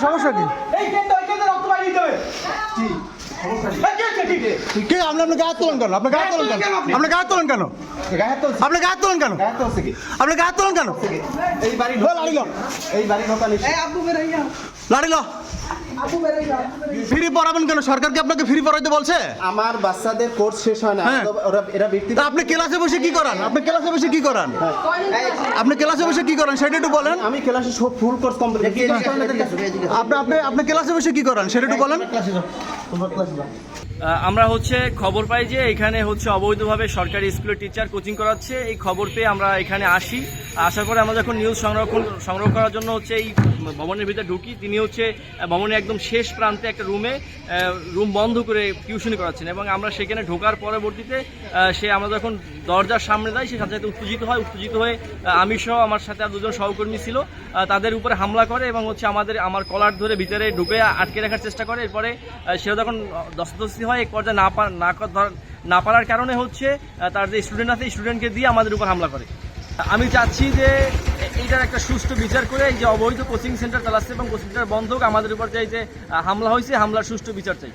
সমস্যা কি? আপনি গায়ে তোলেন কেন? আপনি গায়ে তোলেন কেন? আপনি গায়ে তোলেন কেন? আপনি গায়ে তোলেন কেন? আপনি গায়ে তোলেন কেন? এই বাড়ি লাড়িল ফ্রি পড়াবেন কেন? সরকার কি আপনাকে ফ্রি পড়াইতে বলছে? আমার বাচ্চাদের কোর্স শেষ হয় না, এরা তা আপনি ক্লাসে বসে কি করেন? আপনি ক্লাসে বসে কি করেন? আপনি ক্লাসে বসে কি করেন সেটা একটু বলেন। আমি ক্লাসে সব ফুল কোর্স কমপ্লিট। আপনি ক্লাসে বসে কি করেন সেটা একটু বলেন। আমরা খবর পাই যে এখানে অবৈধভাবে সরকারি স্কুলের টিচার কোচিং করাচ্ছে। এই খবর পেয়ে আমরা এখানে আসি। আসার পরে আমরা যখন নিউজ সংগ্রহ করার জন্য এই ভবনের ভিতরে ঢুকি, তিনি ভবনের একদম শেষ প্রান্তে একটা রুম বন্ধ করে টিউশনি করাচ্ছেন এবং আমরা সেখানে ঢোকার পরবর্তীতে আমরা যখন দরজার সামনে যাই, সে সাথে সাথে উত্তেজিত হয়ে আমি সহ আমার সাথে আর দুজন সহকর্মী ছিল, তাদের উপরে হামলা করে এবং আমার কলার ধরে ভিতরে ঢুকে আটকে রাখার চেষ্টা করে। এরপরে সেও যখন দস্তাদস্তি হয়, এক পর্যায়ে না পারার কারণে তার যে স্টুডেন্ট আছে, স্টুডেন্টকে দিয়ে আমাদের উপর হামলা করে। আমি চাচ্ছি যে এইটার একটা সুষ্ঠু বিচার করে যে অবৈধ কোচিং সেন্টার চালাচ্ছে এবং কোচিং সেন্টার বন্ধ হোক, আমাদের উপর যে হামলা হয়েছে, হামলার সুষ্ঠু বিচার চাই।